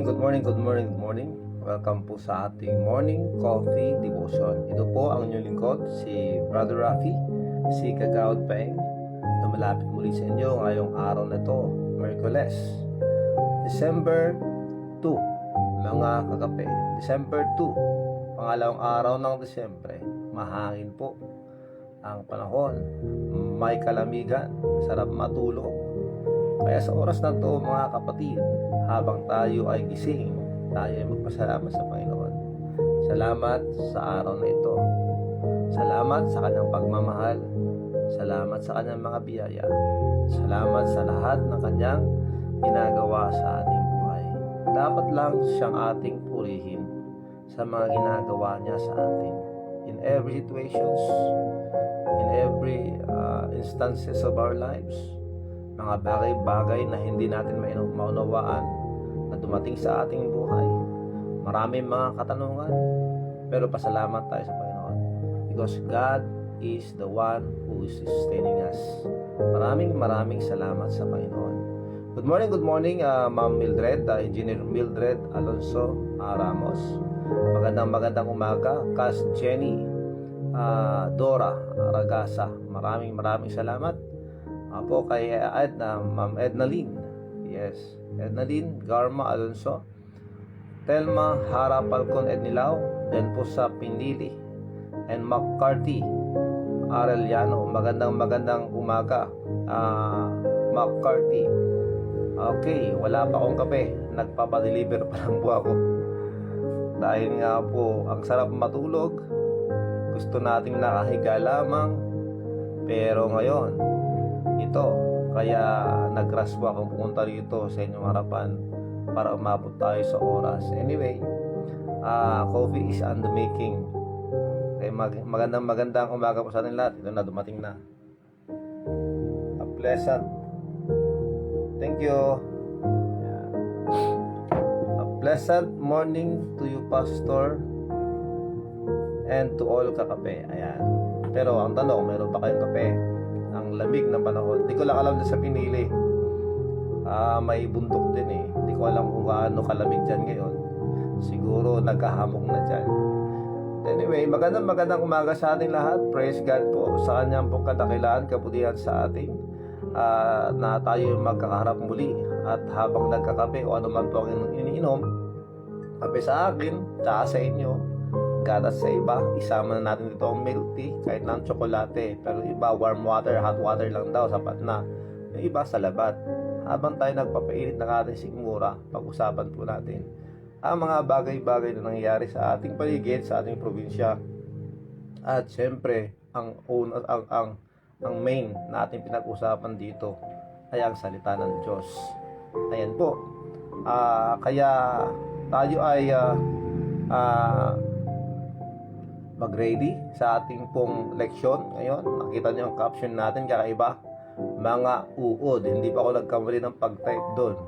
morning, good morning, good morning, good morning. Welcome po sa ating morning coffee devotion. Ito po ang inyong lingkod, si Brother Rafi, si Kagawad Peng. Lumalapit muli sa inyo ngayong araw na ito, Merkules, December 2, mga kakape. December 2, pangalawang araw ng Desyembre. Mahangin po ang panahon, may kalamigan, sarap matulog. Kaya sa oras na to mga kapatid, habang tayo ay gising, tayo ay magpasalamat sa Panginoon. Salamat sa araw na ito. Salamat sa kanyang pagmamahal. Salamat sa kanyang mga biyaya. Salamat sa lahat ng kanyang ginagawa sa ating buhay. Dapat lang siyang ating purihin sa mga ginagawa niya sa atin. In every situations, in every instances of our lives, mga bagay-bagay na hindi natin maunawaan na dumating sa ating buhay. Maraming mga katanungan, pero pasalamat tayo sa Panginoon because God is the one who is sustaining us. Maraming salamat sa Panginoon. Good morning, Ma'am Mildred, Engineer Mildred Alonso Ramos. Magandang umaga, Cass Jenny, Dora Ragasa. Maraming salamat. Po kay Ma'am Ednaline. Yes, Ednaline Garma Alonso, Telma Hara Falcon Ednilao, then po sa Pinili and McCarthy Arellano. Magandang umaga, McCarthy. Okay, wala pa akong kape, nagpapadeliver pa lang po ako dahil nga po ang sarap matulog. Gusto nating nakahiga lamang, pero ngayon ito, kaya nag-rush po akong pumunta rito sa inyong harapan para umabot tayo sa oras. Anyway, coffee is on the making. Okay, magandang umaga po sa atin lahat. Ito na, dumating na. A pleasant. Thank you. Yeah. A pleasant morning to you, Pastor, and to all kakape. Ayan. Pero ang tanong, meron ba kayong kape? Ang lamig ng panahon. Hindi ko lang alam sa Pinili. May bundok din eh. Hindi ko alam kung gaano kalamig dyan ngayon. Siguro nagkahamog na dyan. Anyway, magandang umaga sa ating lahat. Praise God po sa kanyang pong kadakilaan, kabutihan sa ating na tayo magkakaharap muli. At habang nagkakape o ano man po ang iniinom, kape sa akin, tsaka sa inyo, gatas sa iba, isama na natin dito ang milk tea, kahit ng tsokolate. Pero iba, warm water, hot water lang daw, sapat na. Yung iba sa labat. Habang tayo nagpapainit ng ating sigmura, pag-usapan po natin ang mga bagay-bagay na nangyayari sa ating paligid, sa ating probinsya. At syempre, ang main na ating pinag-usapan dito ay ang salita ng Diyos. Ayan po. Kaya tayo ay mag-ready sa ating pong leksyon ngayon. Nakita niyo ang caption natin, kakaiba, mga uod. Hindi pa ako nagkamali ng pag-type doon.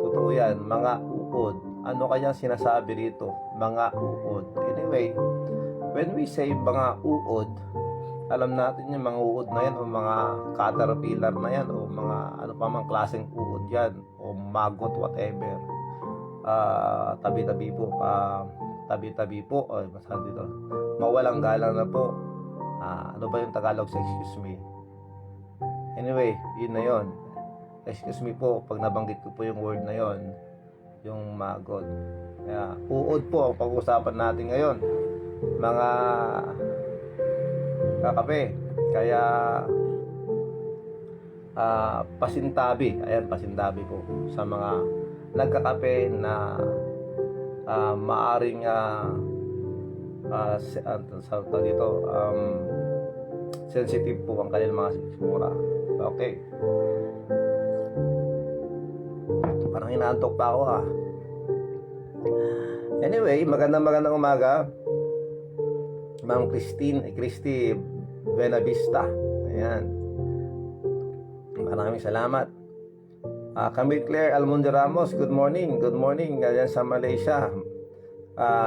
Totoo yan, mga uod. Ano kaya sinasabi rito? Mga uod. Anyway, when we say mga uod, alam natin yung mga uod na yan o mga caterpillar na yan o mga ano pa mang klaseng uod yan o maggot, whatever. Tabi-tabi po, o masabi dito, mawalang galang na po. Ano ba yung Tagalog sa excuse me? Anyway, yun na yun. Excuse me po pag nabanggit ko po yung word na yun, yung magod. Kaya uod po ang pag-uusapan natin ngayon, mga kakape. Kaya pasintabi, ayan, pasintabi po sa mga nagkakape na maaring dito sensitive po ang kanilang mga sikmura. Okay, parang inaantok pa ako Anyway, magandang umaga, Ma'am Christy Buenavista. Ayan, maraming salamat. Camille Claire Almonte Ramos, good morning ganyan sa Malaysia.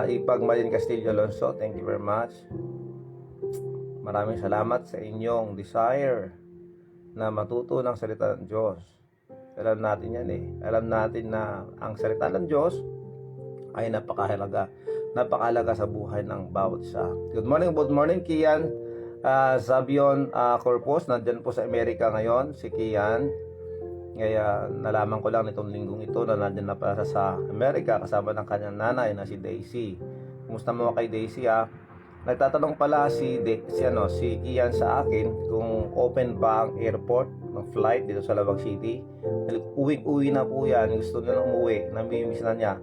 Ipag Malin Castillo Alonso, thank you very much. Maraming salamat sa inyong desire na matuto ng salita ng Diyos. Alam natin yan eh. Alam natin na ang salita ng Diyos ay napakahalaga sa buhay ng bawat isa. Good morning Kian Zabion Corpus, nandyan po sa Amerika ngayon si Kian. Kaya nalaman ko lang nitong linggong ito na nandyan na pala sa Amerika kasama ng kanyang nanay na si Daisy. Kumusta mo kay Daisy Nagtatanong pala si Kian sa akin kung open ba ang airport ng flight dito sa Lawag City. Uwi na po yan, gusto na nang umuwi, namimiss na niya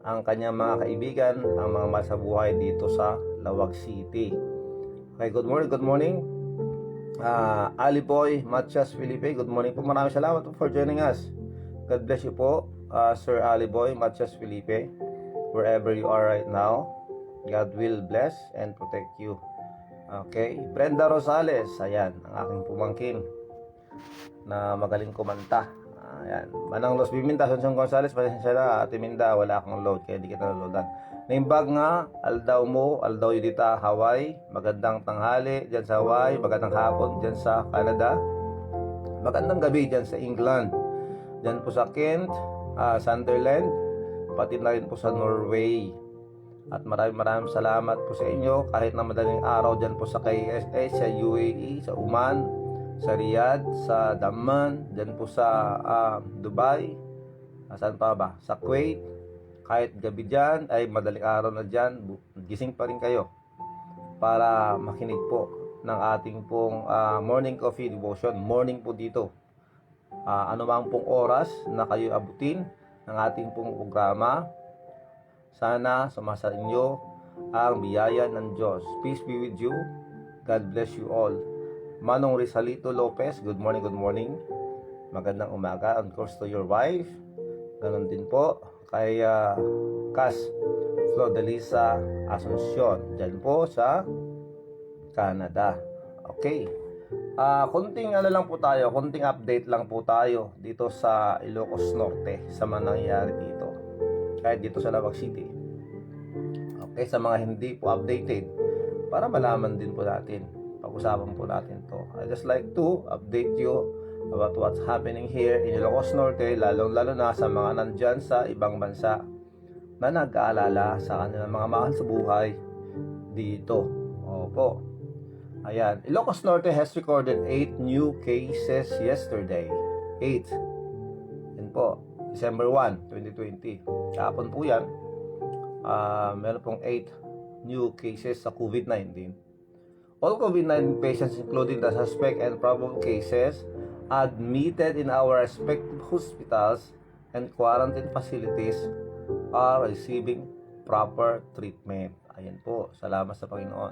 ang kanyang mga kaibigan, ang mga mahal sa buhay dito sa Lawag City. Okay, good morning. Ali Boy Matias Felipe, good morning po. Maraming salamat po for joining us. God bless you po, Sir Ali Boy Matias Felipe, wherever you are right now. God will bless and protect you. Okay, Brenda Rosales, ayan, ang aking pumangkin na magaling kumanta. Ayan, Manang Los Biminda, Sonson Gonzales, pasensya na, Ate Minda, wala akong load, kaya di kita naloadan. Naimbag nga, aldaw yudita, Hawaii, magandang tanghali dyan sa Hawaii, magandang hapon dyan sa Canada, magandang gabi dyan sa England, dyan po sa Kent, Sunderland, pati na rin po sa Norway. At maraming salamat po sa inyo kahit na madaling araw dyan po sa KSA, sa UAE, sa Oman, sa Riyadh, sa Daman, dyan po sa Dubai, saan pa ba? Sa Kuwait, kahit gabi dyan, ay madaling araw na dyan, gising pa rin kayo para makinig po ng ating pong morning coffee devotion. Morning po dito. Ano mang pong oras na kayo abutin ng ating pong programa, sana sumasa inyo ang biyaya ng Diyos. Peace be with you. God bless you all. Manong Rizalito Lopez, good morning. Magandang umaga. Of course to your wife. Ganon din po kay Cas Flodelisa Asuncion. Diyan po sa Canada. Okay. Konting update lang po tayo dito sa Ilocos Norte sa mga nangyayari dito. Kahit dito sa Lawag City. Okay, sa mga hindi po updated, para malaman din po natin, pag-usapan po natin to. I just like to update you about what's happening here in Ilocos Norte, lalo na sa mga nandyan sa ibang bansa na nag-aalala sa kanilang mga mahal sa buhay dito. Opo. Ayan, Ilocos Norte has recorded 8 new cases yesterday. 8. Yan po. December 1, 2020. Kahapon po yan. Meron pong 8 new cases sa COVID-19. All COVID-19 patients, including the suspect and probable cases, admitted in our respective hospitals and quarantine facilities are receiving proper treatment. Ayan po. Salamat sa Panginoon.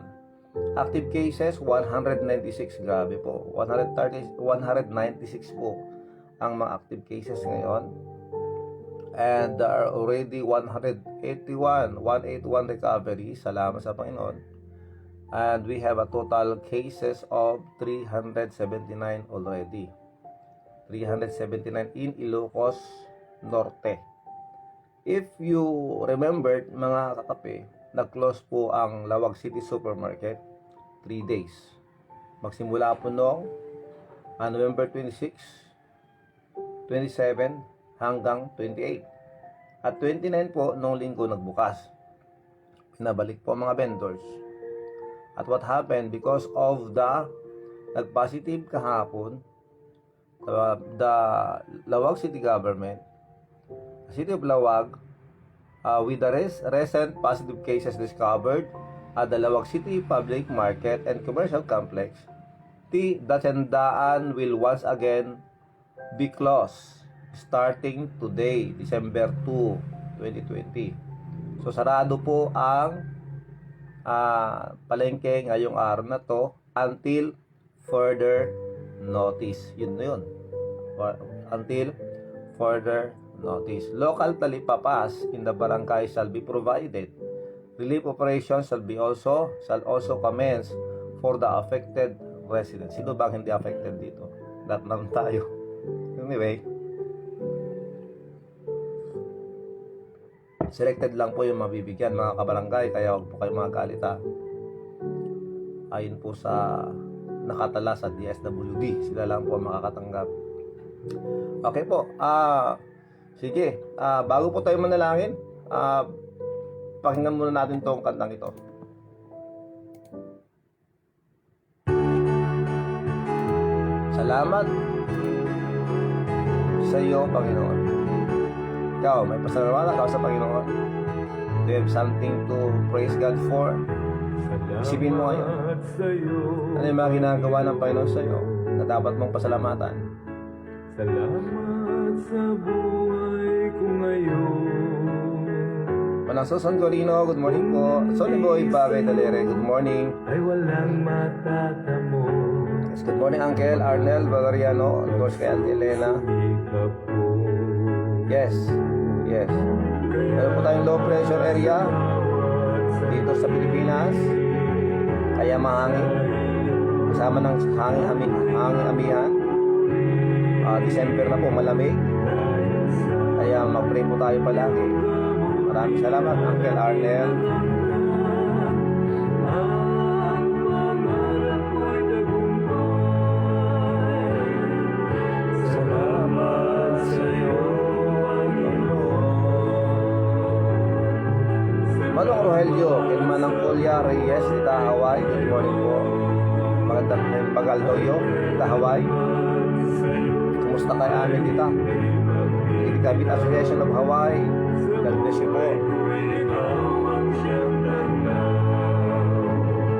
Active cases, 196. Grabe po. 196 po ang mga active cases ngayon. And there are already 181 recovery. Salamat sa Panginoon. And we have a total cases of 379 already. 379 in Ilocos Norte. If you remember, mga kakape, nag-close po ang Lawag City Supermarket 3 days. Magsimula po noong November 26, 27, hanggang 28. At 29 po, noong linggo nagbukas. Pinabalik po ang mga vendors. At what happened, because of the nag-positive kahapon, the Lawag City Government, City of Lawag, with the recent positive cases discovered at the Lawag City Public Market and Commercial Complex, the Tandaan will once again be closed starting today, December 2, 2020. So sarado po ang palengke ngayong araw na to until further notice. Yun na yun. Until further notice. Local talipapas in the barangay shall be provided. Relief operations shall also commence for the affected residents. Sino bang hindi affected dito? Lahat naman tayo. Anyway, selected lang po yung mabibigyan mga kabarangay, kaya huwag po kayo magagalit ayon po sa nakatala sa DSWD, sila lang po makakatanggap. Okay po, sige, bago po tayo manalangin, Pakinggan muna natin tong kantang ito. Salamat sa iyo, Panginoon. Ikaw, may pasalamat ka sa Panginoon. Do you have something to praise God for? Isipin mo ngayon. Ano yung mga ginagawa ng Panginoon sa iyo na dapat mong pasalamatan? Salamat sa buhay ko ngayon. Panangsuson Corino, good morning po. Sonny Boy Bagay Talere, good morning. Ay walang matatamo. Yes, good morning Uncle Arnel Valeriano. Of course kay Auntie Elena. Ikaw po. Yes, yes. Meron po tayong low pressure area dito sa Pilipinas. Kaya mahangin. Kasama ng hangin amihan. December na po, malamig. Kaya mag-pray po tayo palagi. Maraming salamat Uncle Arnel. Salamat sa iyo, Manong Rogelio, Kilmanang Kulya Reyes, Ita Hawaii. Good morning po. Magandang Pagaldoyo, Ita Hawaii. Kumusta kayo amin dito? Kabit Association of Hawaii. God bless you po.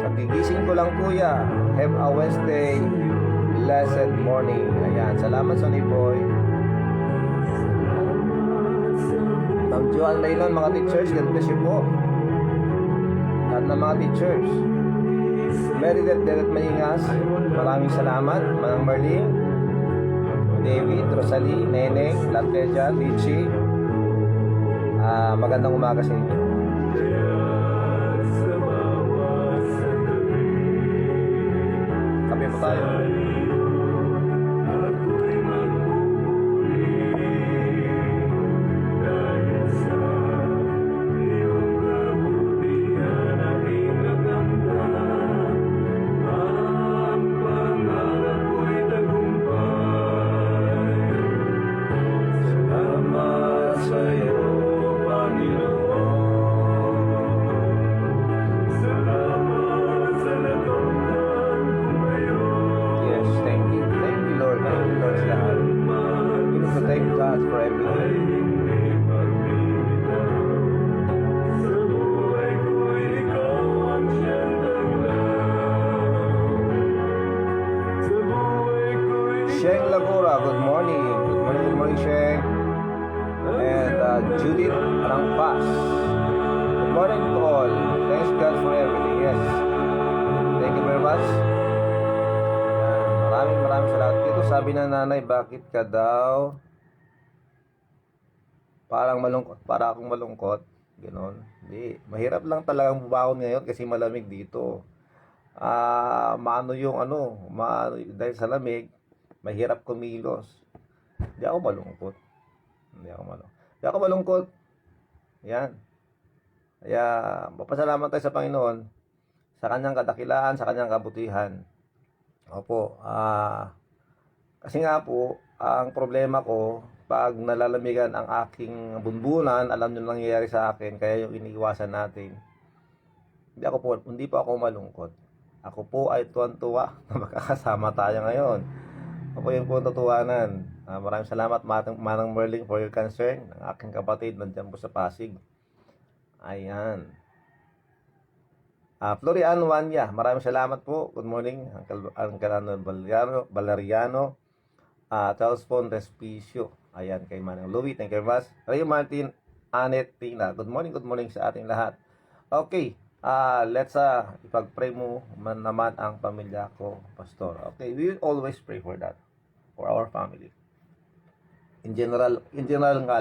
Kagigising ko lang kuya. Have a Wednesday. Blessed morning. Ayan. Salamat Sonny Boy. Ma'am Joan Laylon, mga teachers. God bless you po. Lahat ng mga teachers. Meredith Deret Maningas. Maraming salamat. Manang Marlene, David, Rosalie, Neneng, Latleja, Lichi. Magandang umaga sa inyo. Kape po tayo. Sheng Lagura, good morning. Good morning, Sheng. And Judith Rangpas. Good morning to all. Thanks God for everything. Yes. Thank you very much. Maraming salamat. Dito sabi ng nanay, bakit ka daw parang malungkot? Para akong malungkot. Ganon. Hindi. Mahirap lang talagang bubakon ngayon kasi malamig dito. Dahil sa lamig, mahirap kumilos. Hindi ako malungkot. Yan. Kaya, mapasalamat tayo sa Panginoon sa kanyang kadakilaan, sa kanyang kabutihan. Opo. Kasi nga po, ang problema ko, pag nalalamigan ang aking bunbunan, alam nyo nangyayari sa akin, kaya yung iniiwasan natin. Hindi po ako malungkot. Ako po ay tuwan-tuwa na makakasama tayo ngayon. Ako yung po tutuwanan. Maraming salamat Manang Merling for your concern. Ang aking kapatid nandiyan po sa Pasig. Ayan. Florian Wanya, maraming salamat po. Good morning. Uncle Valeriano. Charles Pon Respicio. Ayan, kay Manang Louie. Thank you very much. Ray Martin, Anet, Tina. Good morning sa ating lahat. Okay. Let's ipag-pray mo naman ang pamilya ko, Pastor. Okay, we will always pray for that, for our family. In general nga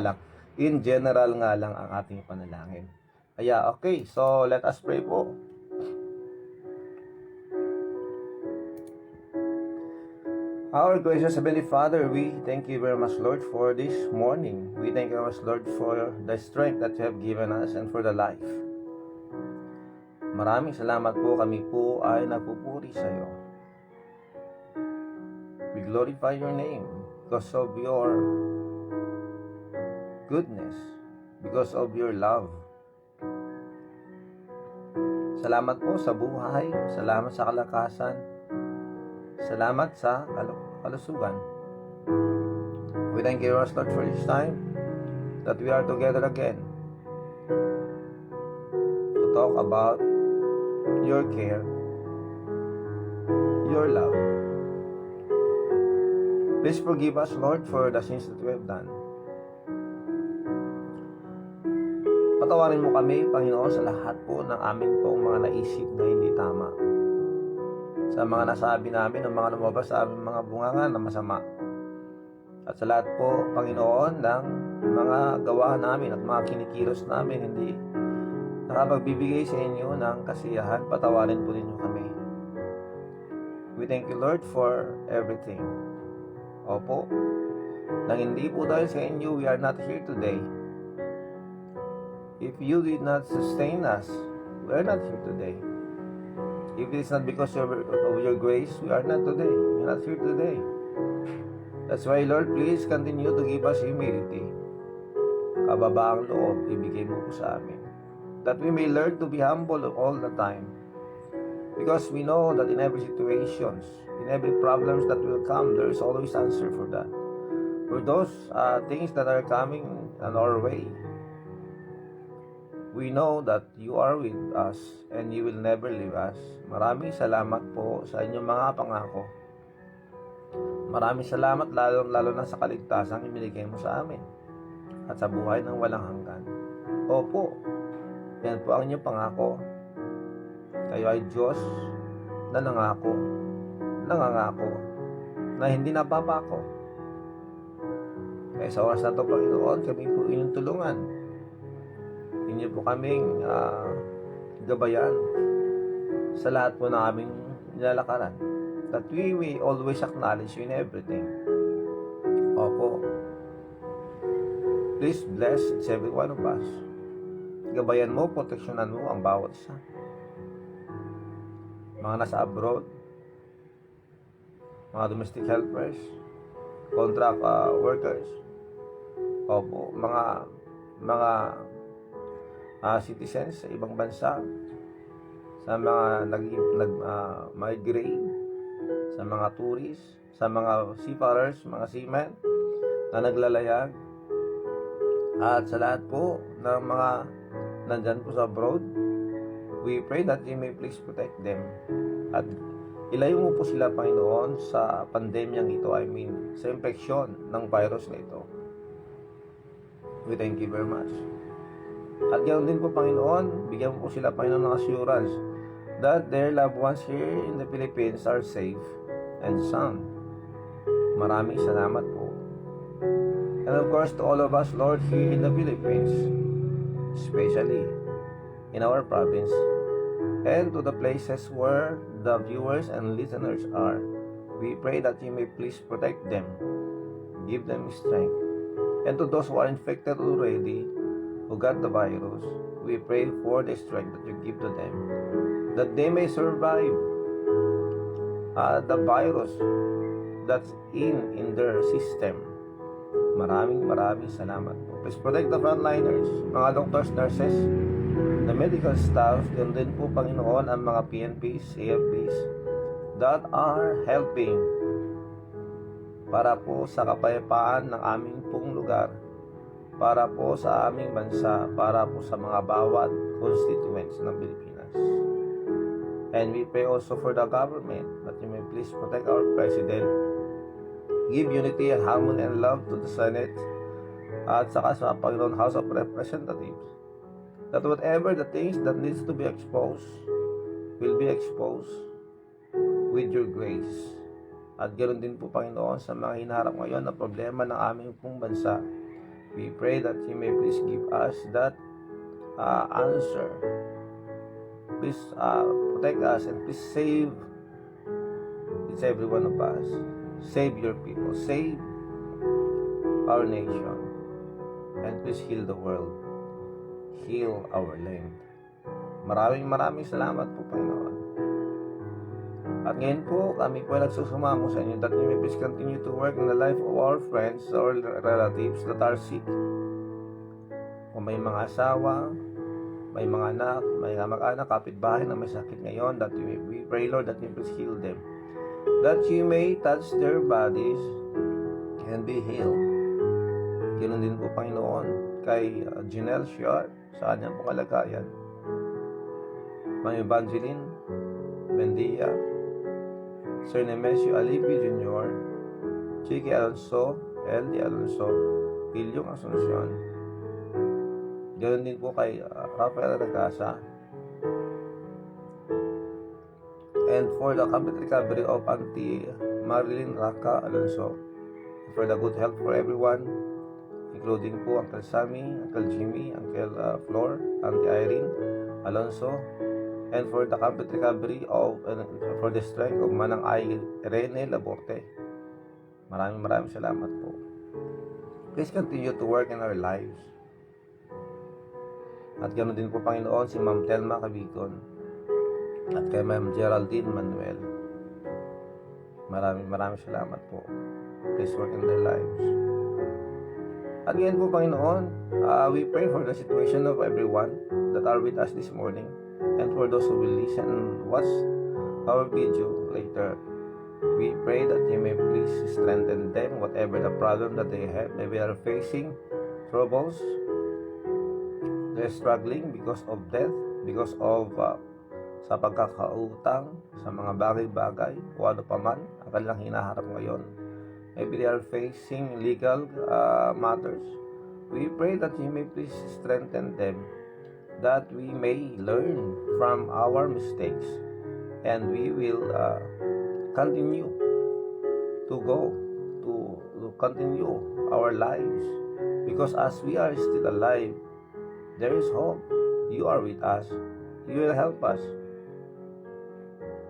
lang ang ating panalangin. Kaya okay, so let us pray po. Our gracious Heavenly Father, we thank you very much, Lord, for this morning. We thank you very much, Lord, for the strength that you have given us and for the life. Maraming salamat po, kami po ay nagpupuri sa iyo. We glorify your name because of your goodness, because of your love. Salamat po sa buhay, salamat sa kalakasan, salamat sa kalusugan. We thank you, Lord, for this time that we are together again to talk about your care, your love. Please forgive us, Lord, for the sins that we have done. Patawarin mo kami, Panginoon, sa lahat po ng aming pong mga naisip na hindi tama. Sa mga nasabi namin, ng mga lumabas sa aming mga bunganga na masama. At sa lahat po, Panginoon, ng mga gawa namin at mga kinikilos namin, hindi nakapagbibigay sa inyo ng kasiyahan, patawarin po ninyo kami. We thank you, Lord, for everything. Opo, nang hindi po dahil sa inyo, we are not here today. If you did not sustain us, we are not here today. If it is not because of your grace, we are not today. We are not here today. That's why, Lord, please continue to give us humility. Kababaang loob, ibigay mo po sa amin. That we may learn to be humble all the time. Because we know that in every situations, in every problems that will come, there is always answer for that. For those things that are coming on our way, we know that you are with us and you will never leave us. Maraming salamat po sa inyong mga pangako. Maraming salamat lalo na sa kaligtasang ibinigay mo sa amin at sa buhay ng walang hanggan. Opo, yan po ang inyong pangako. Kayo ay Diyos na nangangako na hindi napapako. Kaya sa oras na ito, Panginoon, kami po inyong tulungan. Inyo po kaming gabayan sa lahat po ng aming nilalakaran. That we will always acknowledge you in everything. Opo. Please bless each every one of us. Gabayan mo, proteksyonan mo ang bawat isa. Mga nasa abroad, mga domestic helpers, contract workers, opo, mga citizens sa ibang bansa, sa mga migrate, sa mga tourists, sa mga seafarers, mga seamen na naglalayag, at sa lahat po ng mga nandyan po sa abroad, we pray that you may please protect them. At ilayo mo po sila, Panginoon, sa pandemyang ito, sa infeksyon ng virus na ito. We thank you very much. At ganoon din po, Panginoon, bigyan mo po sila, Panginoon, ng assurance that their loved ones here in the Philippines are safe and sound. Maraming salamat po. And of course, to all of us, Lord, here in the Philippines, especially in our province, and to the places where the viewers and listeners are, we pray that you may please protect them, give them strength. And to those who are infected already, who got the virus, we pray for the strength that you give to them, that they may survive the virus that's in their system. Maraming salamat po. Please protect the frontliners, mga doctors, nurses, the medical staff, and din po, Panginoon, ang mga PNPs, AFPs that are helping para po sa kapayapaan ng aming pong lugar, para po sa aming bansa, para po sa mga bawat constituents ng Pilipinas. And we pray also for the government that you may please protect our President, give unity and harmony and love to the Senate, at saka sa Panginoon House of Representatives, that whatever the things that needs to be exposed will be exposed with your grace. At ganoon din po, Panginoon, sa mga hinaharap ngayon na problema ng aming pong bansa, we pray that you may please give us that answer. Please protect us and please save each every one of us. Save your people. Save our nation. And please heal the world. Heal our land. Maraming salamat po, Panginoon. At ngayon po, kami po ay nagsusumamo sa inyo that you may please continue to work in the life of our friends or relatives that are sick. kung may mga asawa, may mga anak, may kamag-anak, kapitbahay na may sakit ngayon, that we pray, Lord, that you please heal them. That you may touch their bodies and be healed. Ganoon din po, Panginoon, kay Janelle Shiar sa kanyang kalagayan. Ma'am Evangeline Bendia, Sir Nemesio Alibi Jr., Chicky Alonso, LD Alonso, Pilyong Asuncion. Ganoon din po kay Rafael Ragasa. And for the complete recovery of Auntie Marilyn Raka Alonso, for the good health for everyone, including po Uncle Sammy, Uncle Jimmy, Uncle Flor, Auntie Irene Alonso, and for the complete recovery of for the strength of Manang Ay Rene Laborte. Maraming salamat po. Please continue to work in our lives. At ganoon din po, Panginoon, si Ma'am Telma Cabigon at kay Ma'am Geraldine Manuel. Maraming salamat po. Please work in their lives. At ngayon po, Panginoon, we pray for the situation of everyone that are with us this morning, and for those who will listen and watch our video later. We pray that you may please strengthen them, whatever the problem that they have. Maybe they are facing troubles, they're struggling because of death, because of sa pagkakautang sa mga bagay-bagay o ano pa man ang kanilang hinaharap ngayon. Maybe they are facing legal matters. We pray that you may please strengthen them, that we may learn from our mistakes, and we will continue to go to continue our lives, because as we are still alive, there is hope. You are with us. You will help us.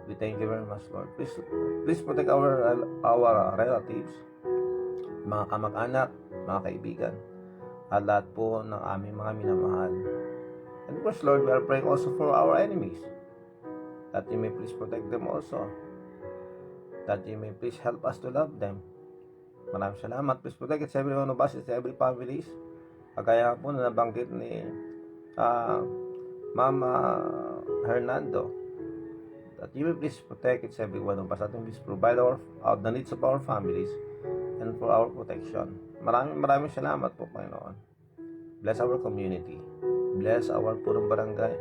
We thank you very much, Lord. Please protect our relatives, mga kamag-anak, mga kaibigan, at lahat po ng aming mga minamahal. And of course, Lord, we are praying also for our enemies, that you may please protect them also, that you may please help us to love them. Maraming salamat. Please protect every one of us, every families. Kagaya po na nabanggit ni Mama Hernando, that you will please protect every one of us, that you will please provide the needs of our families and for our protection. Maraming salamat po, Panginoon. Bless our community. Bless our Purong Barangay.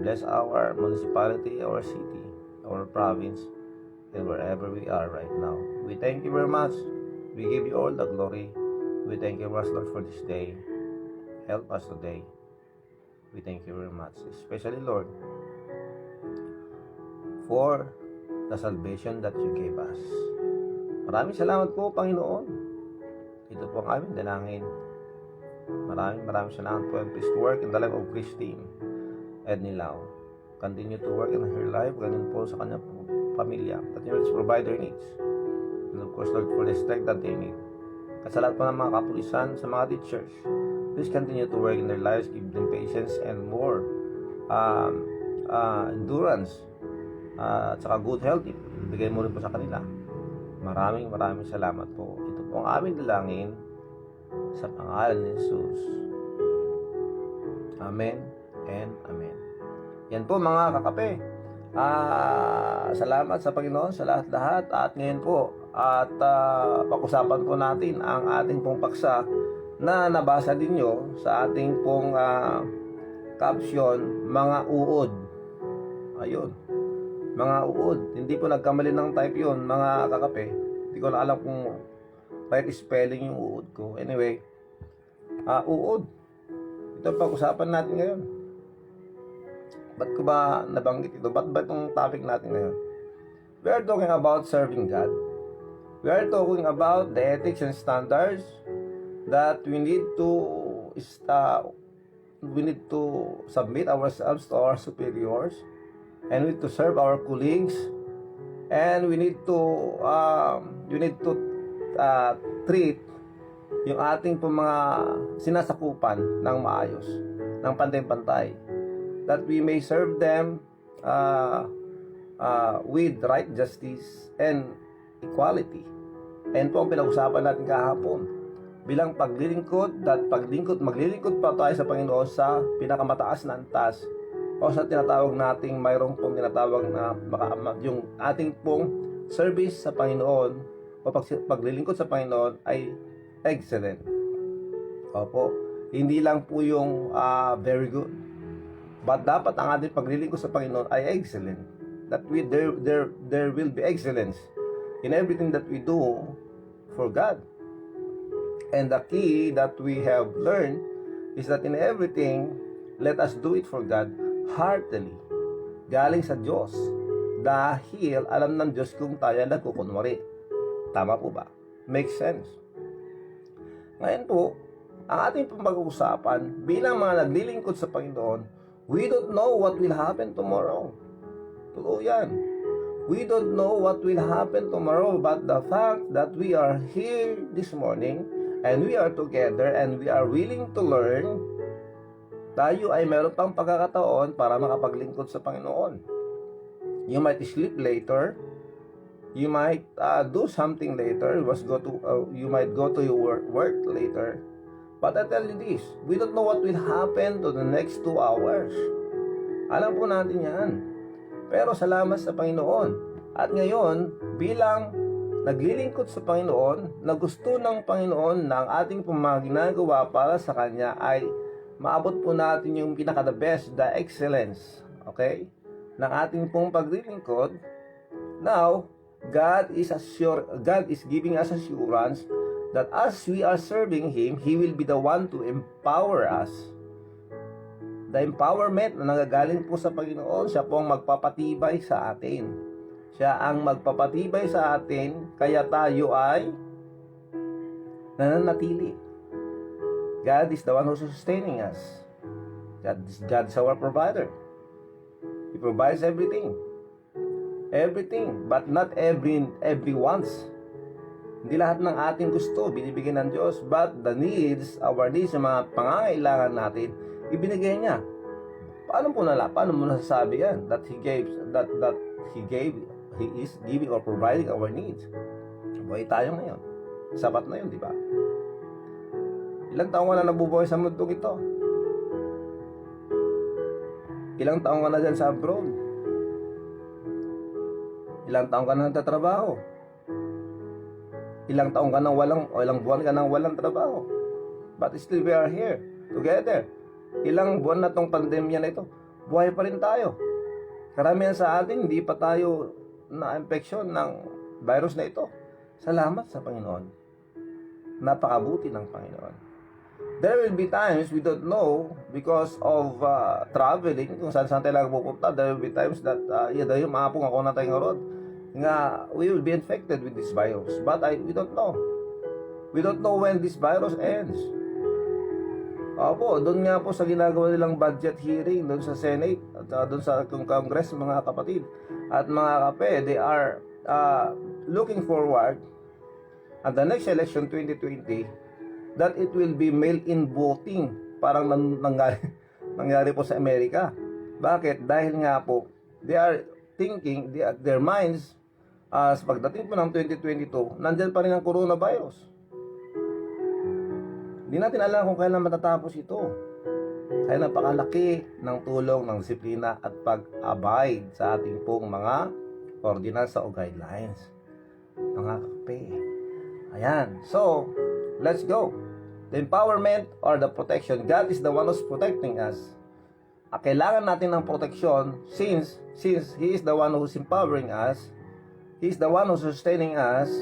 Bless our municipality, our city, our province, and wherever we are right now. We thank you very much. We give you all the glory. We thank you very much, Lord, for this day. Help us today. We thank you very much. Especially, Lord, for the salvation that you gave us. Maraming salamat po, Panginoon. Ito po ang aming dalangin. Maraming salamat po, and please to work in the life of Christine Edney Lau. Continue to work in her life, ganun po sa kanya po, pamilya, that you will provide their needs. And of course, Lord, for the strength that they need. At sa lahat po ng mga kapulisan, sa mga teachers, please continue to work in their lives, give them patience and more endurance, at saka good health. Ibigay mo rin po sa kanila. Maraming salamat po. Ito po ang aming dalangin sa pangalan ni Jesus. Amen and Amen. Yan po, mga kakape. Salamat sa Panginoon sa lahat-lahat. At ngayon po, pag-usapan po natin ang ating pong paksa na nabasa ninyo sa ating pong caption, mga uod. Ayun, mga uod. Hindi po nagkamali ng type yun, mga kakape. Hindi ko na alam kung right spelling yung uod ko. Anyway, uod. Ito pag-usapan natin ngayon. Ba't ko ba nabanggit ito? Ba't ba itong topic natin ngayon? We are talking about serving God. We are talking about the ethics and standards that we need to submit ourselves to our superiors, and we need to serve our colleagues, and we need to treat yung ating po mga sinasakupan ng maayos, ng pantay-pantay, that we may serve them with right justice and equality. And po ang pinag-usapan natin kahapon, bilang maglilingkod pa tayo sa Panginoon sa pinakamataas na antas o sa tinatawag nating mayroong pong tinatawag na yung ating pong service sa Panginoon o paglilingkod sa Panginoon ay excellent. Opo, hindi lang po yung very good, but dapat ang ating paglilingkod sa Panginoon ay excellent. That there will be excellence in everything that we do for God. And the key that we have learned is that in everything, let us do it for God heartily. Galing sa Diyos. Dahil alam ng Diyos kung tayo nagkukunwari. Tama po ba? Makes sense. Ngayon po, ang ating pag-uusapan bilang mga naglilingkod sa Panginoon, we don't know what will happen tomorrow. Totoo yan. We don't know what will happen tomorrow, but the fact that we are here this morning and we are together and we are willing to learn, tayo ay meron pang pagkakataon para makapaglingkod sa Panginoon. You might sleep later, you might do something later, you might go to your work later, but I tell you this, we don't know what will happen to the next 2 hours. Alam po natin yan. Pero salamat sa Panginoon. At ngayon, bilang naglilingkod sa Panginoon, na gusto ng Panginoon ng ating ginagawa para sa Kanya ay maabot po natin yung pinaka-the best, the excellence, okay, ng ating pong paglilingkod. Now, God is giving us assurance that as we are serving Him, He will be the one to empower us. The empowerment na nanggagaling po sa Panginoon, siya po ang magpapatibay sa atin. Siya ang magpapatibay sa atin, kaya tayo ay nananatili. God is the one who's sustaining us. God is our provider. He provides everything. Everything, but not everyone's. Hindi lahat ng ating gusto binibigyan ng Diyos, but the needs, our needs, yung mga pangangailangan natin, ibinigay niya. Paano mo nasasabi yan? That He is giving or providing our needs. Buhay tayo ngayon. Sapat na yun, di ba? Ilang taong ka na nabubuhay sa mundong ito? Ilang taong ka na dyan sa abroad? Ilang taong ka na nagtatrabaho? Ilang taong ka nang ilang buwan ka nang walang trabaho? But still we are here, together. Ilang buwan na tong pandemya na ito, buhay pa rin tayo. Karamihan sa atin, hindi pa tayo na-infeksyon ng virus na ito. Salamat sa Panginoon. Napakabuti ng Panginoon. There will be times we don't know because of traveling, kung saan tayo pupunta. There will be times that, dahil maapong ako na tayong road, nga we will be infected with this virus. But we don't know. We don't know when this virus ends. Opo, doon nga po sa ginagawa nilang budget hearing doon sa Senate at doon sa Congress, mga kapatid at mga kape, they are looking forward at the next election 2020 that it will be mail-in voting, parang nangyari po sa Amerika. Bakit? Dahil nga po they are thinking, their minds, sa pagdating po ng 2022, nandyan pa rin ang coronavirus. Hindi natin alam kung kailan matatapos ito. Kaya napakalaki ng tulong ng disiplina at pag-abide sa ating pong mga ordinansa o guidelines. Mga kape. Ayan. So, let's go. The empowerment or the protection. God is the one who's protecting us. Kailangan natin ng protection since He is the one who's empowering us. He is the one who's sustaining us.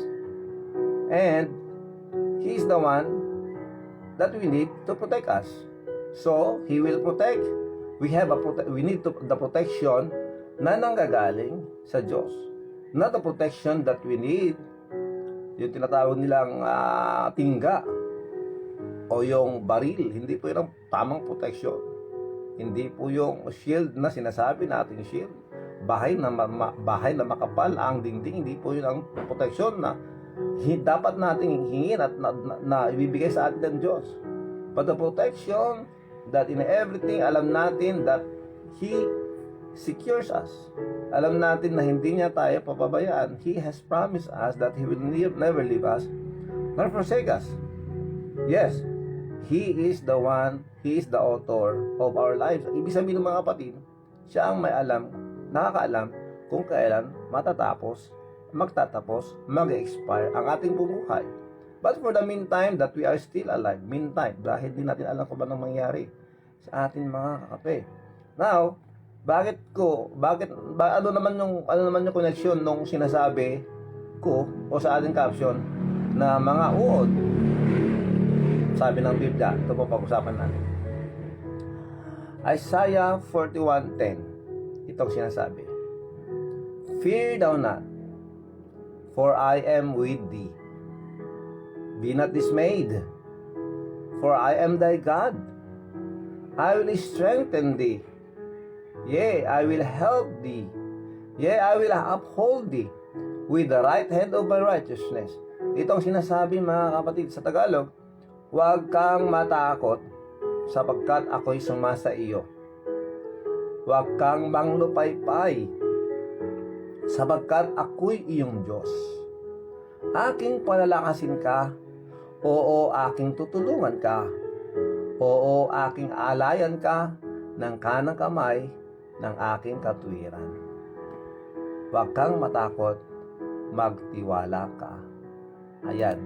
And He is the one that we need to protect us. So, He will protect. We need the protection na nanggagaling sa Diyos. Not the protection that we need, yung tinatawag nilang tingga o yung baril. Hindi po yun ang tamang protection. Hindi po yung shield na sinasabi natin shield. Bahay na makapal ang dingding. Hindi po yun ang protection na dapat nating hingin at na ibibigay sa atin ng Diyos. But the protection that in everything, alam natin that He secures us. Alam natin na hindi niya tayo papabayaan. He has promised us that He will never leave us nor forsake us. Yes, He is the one, He is the author of our lives. Ibig sabihin ng mga kapatid, siya ang may alam, nakakaalam kung kailan matatapos, magtatapos, mag-expire ang ating bubuhay. But for the meantime that we are still alive, meantime, dahil di natin alam kung ba nang mangyari sa ating mga kakape. Now, ano naman yung connection nung sinasabi ko o sa ating caption na mga uod? Sabi ng Biblia, ito po pag-usapan natin. Isaiah 41:10. Itong sinasabi. Fear thou not, for I am with thee. Be not dismayed, for I am thy God. I will strengthen thee. Yea, I will help thee. Yea, I will uphold thee with the right hand of my righteousness. Itong sinasabi mga kapatid sa Tagalog, huwag kang matakot sapagkat ako'y sumasa iyo. Huwag kang manglupaypay sapagkat ako'y iyong Diyos. Aking palalakasin ka, oo, aking tutulungan ka, oo, aking alayan ka ng kanang kamay ng aking katuwiran. Huwag kang matakot, magtiwala ka. Ayan.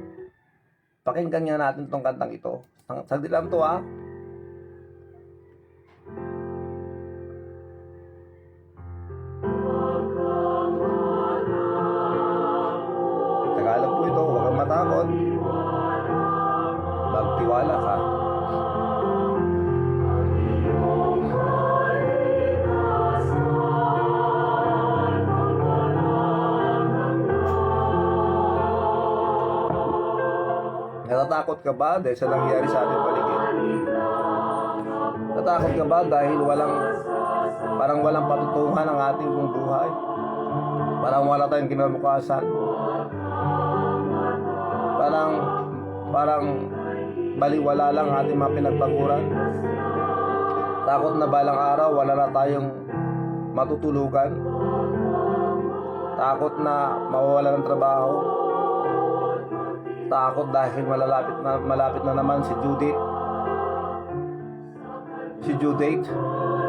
Pakinggan nga natin tong kantang ito. Saglit lang to ha. Tagalog po ito, huwag kang matakot. Magtiwala ka. Natatakot ka ba dahil sa nangyari sa ating paligid? Natatakot ka ba dahil parang walang patutungan ang ating buhay? Parang wala tayong kinabukasan? Parang baliwala lang ating mga pinagpaguran? Takot na balang araw wala na tayong matutulugan? Takot na mawawala ng trabaho? Takot dahil malapit na naman si Judith. Si Judith.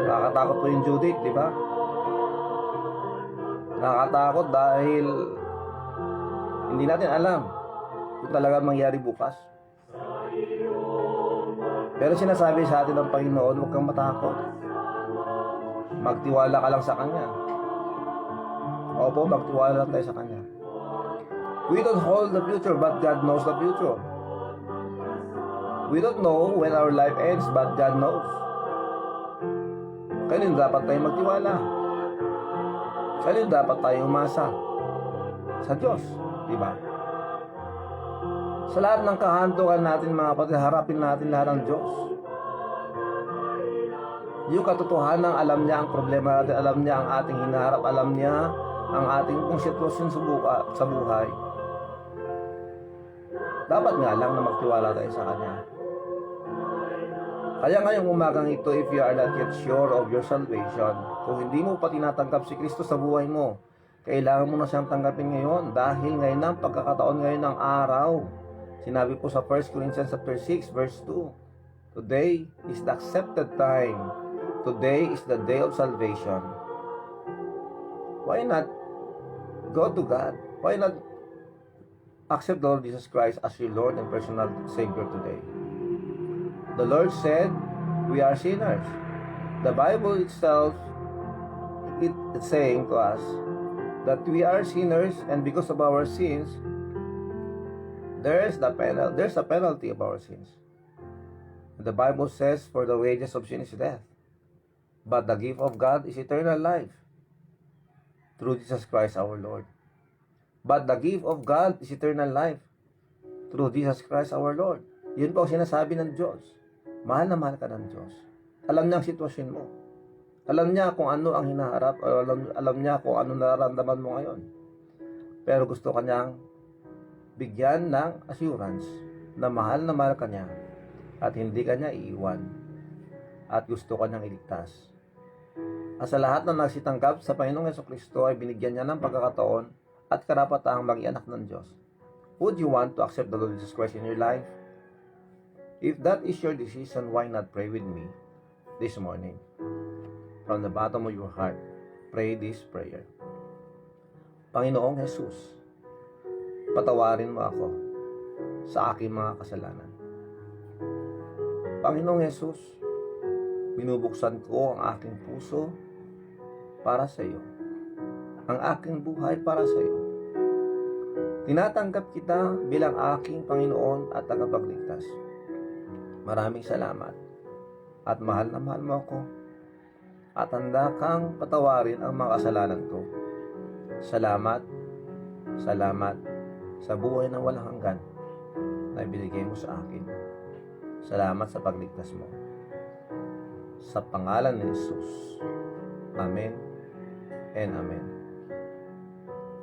Nakakatakot po yung Judith, di ba? Nakakatakot dahil hindi natin alam kung talaga mangyari bukas. Pero sinasabi sa atin ng Panginoon, huwag kang matakot. Magtiwala ka lang sa Kanya. Opo, magtiwala lang tayo sa Kanya. We don't hold the future, but God knows the future. We don't know when our life ends, but God knows. Kaya dapat tayo magtiwala. Kaya dapat tayo umasa sa Diyos, di ba? Sa lahat ng kahantungan natin mga kapatid, harapin natin lahat ng Diyos. Yung katotohanan, alam niya ang problema natin, alam niya ang ating hinaharap, alam niya ang ating kung sitwasyon sa buhay. Dapat nga lang na magtiwala tayo sa Kanya. Kaya ngayong umagang ito, if you are not yet sure of your salvation, kung hindi mo pa tinatanggap si Kristo sa buhay mo, kailangan mo na siyang tanggapin ngayon dahil ngayon ang pagkakataon ngayon ng araw. Sinabi po sa 1 Corinthians chapter 6 verse 2, today is the accepted time. Today is the day of salvation. Why not go to God? Why not accept the Lord Jesus Christ as your Lord and personal Savior today? The Lord said, we are sinners. The Bible itself, it's saying to us that we are sinners, and because of our sins, there's a penalty of our sins. The Bible says, for the wages of sin is death, but the gift of God is eternal life through Jesus Christ our Lord. But the gift of God is eternal life through Jesus Christ our Lord. Yun po ang sinasabi ng Diyos. Mahal na mahal ka ng Diyos. Alam niya ang sitwasyon mo. Alam niya kung ano ang hinaharap. Alam niya kung ano nararamdaman mo ngayon. Pero gusto kanyang bigyan ng assurance na mahal ka niya at hindi ka niya iiwan at gusto kanyang iligtas. At sa lahat ng nagsitanggap sa Panginoong Jesucristo ay binigyan niya ng pagkakataon at karapatang maging anak ng Diyos. Would you want to accept the Lord Jesus Christ in your life? If that is your decision, why not pray with me this morning? From the bottom of your heart, pray this prayer. Panginoong Jesus, patawarin mo ako sa aking mga kasalanan. Panginoong Jesus, binubuksan ko ang aking puso para sa iyo. Ang aking buhay para sa iyo. Tinatanggap kita bilang aking Panginoon at tagapagligtas. Maraming salamat at mahal na mahal mo ako at handa kang patawarin ang mga kasalanan ko. Salamat, salamat sa buhay na walang hanggan na ibinigay mo sa akin. Salamat sa pagligtas mo. Sa pangalan ni Jesus. Amen and Amen.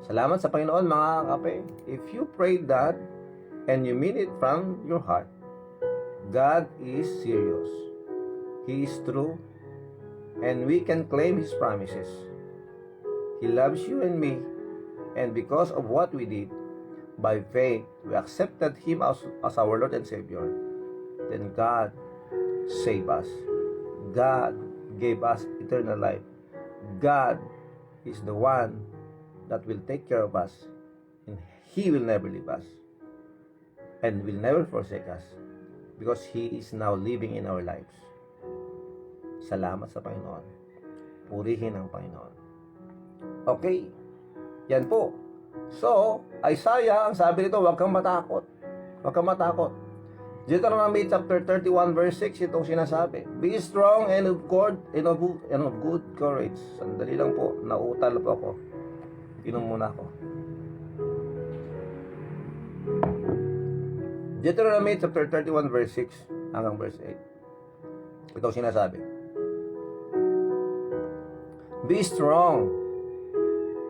Salamat sa Panginoon mga kape. If you prayed that and you mean it from your heart, God is serious. He is true and we can claim His promises. He loves you and me, and because of what we did, by faith, we accepted Him as our Lord and Savior. Then God saved us. God gave us eternal life. God is the one that will take care of us, and He will never leave us and will never forsake us because He is now living in our lives. Salamat sa Panginoon. Purihin ang Panginoon. Okay, yan po. So, Isaiah, ang sabi nito, huwag kang matakot. Huwag kang matakot. Deuteronomy chapter 31 verse 6, itong sinasabi. Be strong and of good courage. Sandali lang po, nauutal po ako. Inom muna ako. Deuteronomy chapter 31 verse 6 hanggang verse 8. Itong sinasabi. Be strong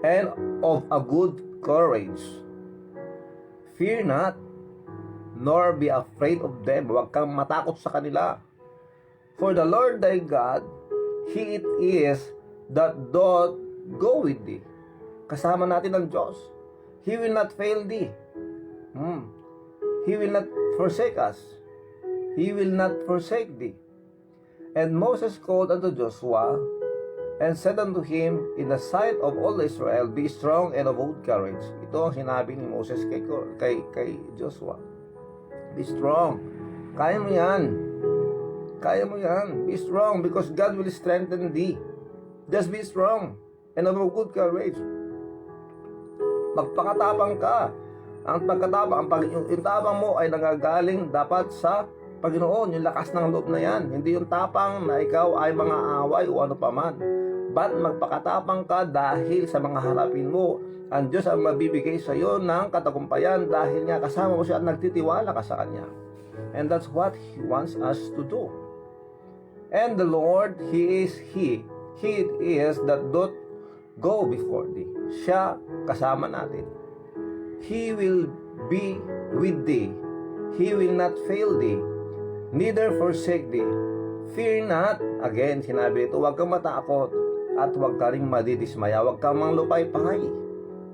and of a good courage. Fear not, nor be afraid of them. Huwag kang matakot sa kanila. For the Lord thy God, He it is that doth go with thee. Kasama natin ang Diyos. He will not fail thee. He will not forsake us. He will not forsake thee. And Moses called unto Joshua, and said unto him in the sight of all Israel, be strong and of good courage. Ito ang sinabi ni Moses kay Joshua. Be strong. Kaya mo yan. Kaya mo yan. Be strong because God will strengthen thee. Just be strong and of good courage. Magpakatapang ka. Yung tapang mo ay nagagaling dapat sa Panginoon. Yung lakas ng loob na yan. Hindi yung tapang na ikaw ay mga away o ano paman. But magpakatapang ka dahil sa mga harapin mo. Ang Diyos ang mabibigay sa iyo ng katagumpayan dahil nga kasama mo siya at nagtitiwala ka sa Kanya. And that's what He wants us to do. And the Lord, He is He. He it is that doth go before thee. Siya kasama natin. He will be with thee. He will not fail thee, neither forsake thee. Fear not. Again, sinabi ito, huwag kang matakot at huwag ka rin madidismaya. Huwag kang manglupay-pay.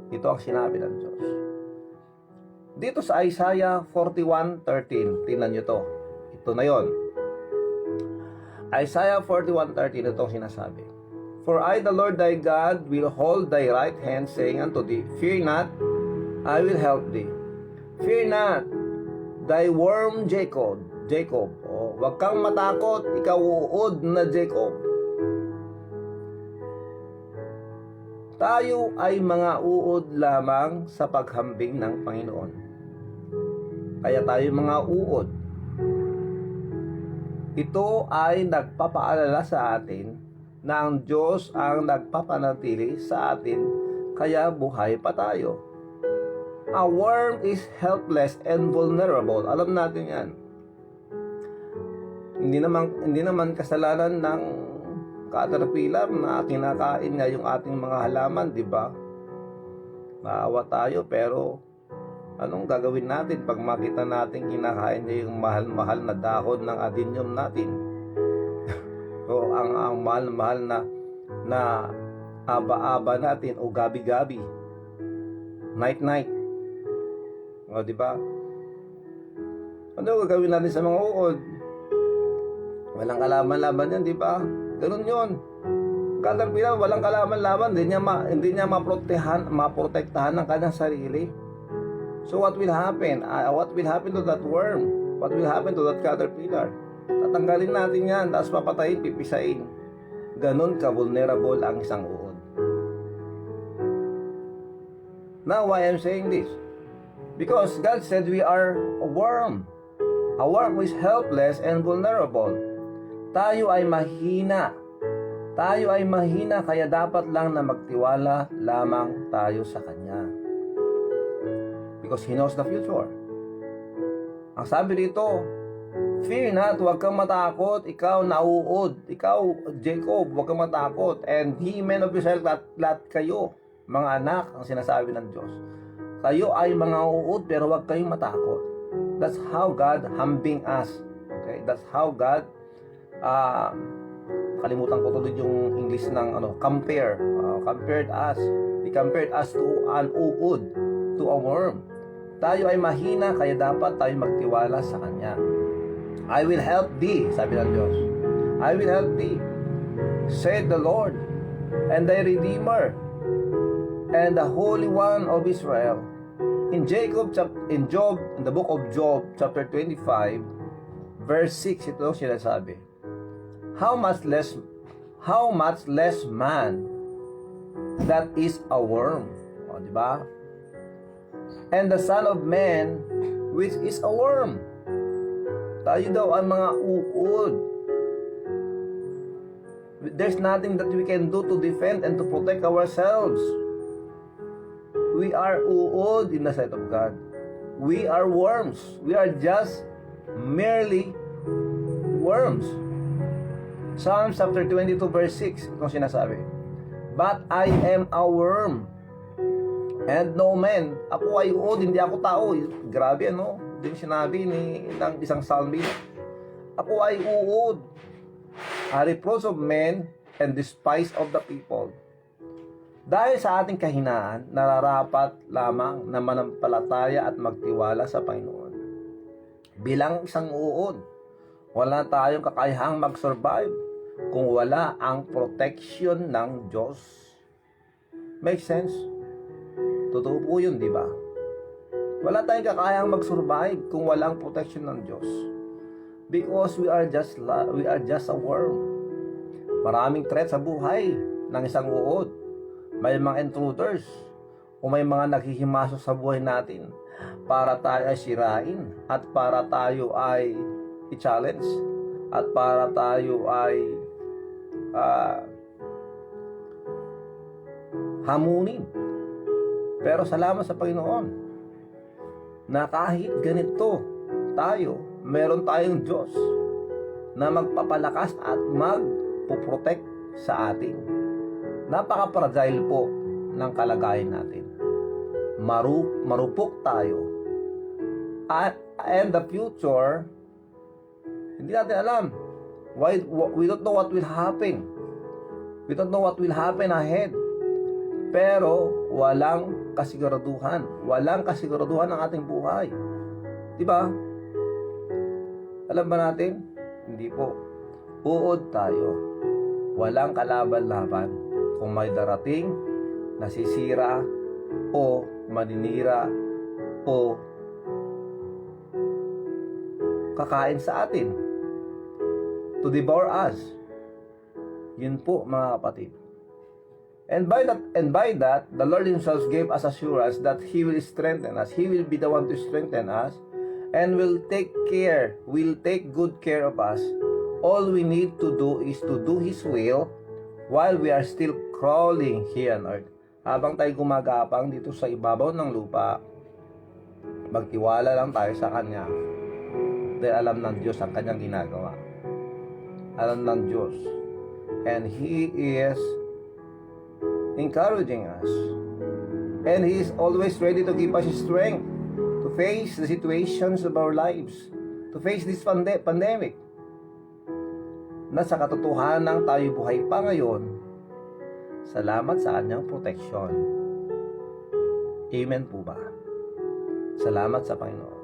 Ito ang sinabi ng Diyos. Dito sa Isaiah 41:13, tingnan nyo to. Ito na yon. Isaiah 41:13, itong sinasabi. For I, the Lord thy God, will hold thy right hand, saying unto thee, fear not, I will help thee. Fear not, thy worm Jacob. Huwag kang matakot, ikaw uod na Jacob. Tayo ay mga uod lamang sa paghambing ng Panginoon. Kaya tayo mga uod. Ito ay nagpapaalala sa atin na ang Diyos ang nagpapanatili sa atin, kaya buhay pa tayo. A worm is helpless and vulnerable. Alam natin yan. Hindi naman kasalanan ng caterpillar na kinakain nga yung ating mga halaman, di ba? Maawa tayo, pero anong gagawin natin pag makita natin kinakain niya yung mahal-mahal na dahon ng adenium natin? O ang mahal-mahal na aba-aba natin o gabi-gabi. Night-night. O, di ba? Ano gagawin natin sa mga uod? Walang kalaban-laban yan, di ba? Ganun yun. Caterpillar, walang kalaban-laban, hindi niya maprotektahan ng kanyang sarili. So what will happen? What will happen to that worm? What will happen to that caterpillar? Tatanggalin natin yan, tapos papatayin, pipisain. Ganun ka-vulnerable ang isang uod. Now, why I'm saying this? Because God said we are a worm. A worm is helpless and vulnerable. Tayo ay mahina. Tayo ay mahina, kaya dapat lang na magtiwala lamang tayo sa Kanya. Because He knows the future. Ang sabi dito, fear not, huwag kang matakot, ikaw nauud, ikaw Jacob, huwag kang matakot, and he men of Israel, lahat kayo, mga anak, ang sinasabi ng Diyos. Kayo ay mga uud, pero huwag kayong matakot. That's how God humbling us. Okay? That's how God, kalimutan ko tuloy yung English ng compare. Compared us. He compared us to an uud, to a worm. Tayo ay mahina, kaya dapat tayo magtiwala sa Kanya. I will help thee, sabi ng Diyos. I will help thee, said the Lord, and thy Redeemer, and the Holy One of Israel. In the book of Job, chapter 25, verse 6, ito sinasabi, How much less man that is a worm. O, di ba? And the Son of Man, which is a worm. Tayo daw ang mga uod. There's nothing that we can do to defend and to protect ourselves. We are uod in the sight of God. We are worms. We are just merely worms. Psalms chapter 22 verse 6, itong sinasabi, But I am a worm, and no man. Ako ay uod, hindi ako tao. Grabe, ano? Din sinabi ng isang psalmist. Ako ay uod, a reproach of men and despise of the people. Dahil sa ating kahinaan, nararapat lamang na manampalataya at magtiwala sa Panginoon. Bilang isang uod, wala tayong kakayahang mag-survive kung wala ang protection ng Diyos. Make sense? Totoo po yun, di ba? Wala tayong kakayahang mag-survive kung walang protection ng Diyos. Because we are just a worm. Maraming threat sa buhay ng isang uod. May mga intruders o may mga naghihimasok sa buhay natin para tayo ay sirain at para tayo ay i-challenge at para tayo ay hamunin. Pero salamat sa Panginoon na kahit ganito tayo, meron tayong Diyos na magpapalakas at magpoprotect sa atin. Napaka-fragile po ng kalagayan natin. Marupok tayo. And the future, hindi natin alam. We don't know what will happen. We don't know what will happen ahead. Pero walang kasiguraduhan. Walang kasiguraduhan ng ating buhay. Diba? Alam ba natin? Hindi po. Uod tayo. Walang kalaban-laban. Kung may darating, nasisira, o maninira, o kakain sa atin, to devour us. Yun po, mga kapatid. And by that, the Lord Himself gave us assurance that He will strengthen us. He will be the one to strengthen us, and will take good care of us. All we need to do is to do His will while we are still crawling here on earth. Habang tayo gumagapang dito sa ibabaw ng lupa, magtiwala lang tayo sa Kanya. Dahil alam ng Diyos ang Kanyang ginagawa. Alam ng Diyos. And He is encouraging us. And He is always ready to give us strength to face the situations of our lives, to face this pandemic. Na sa katotohanan tayo buhay pa ngayon, salamat sa Kanyang protection. Amen po ba? Salamat sa Panginoon.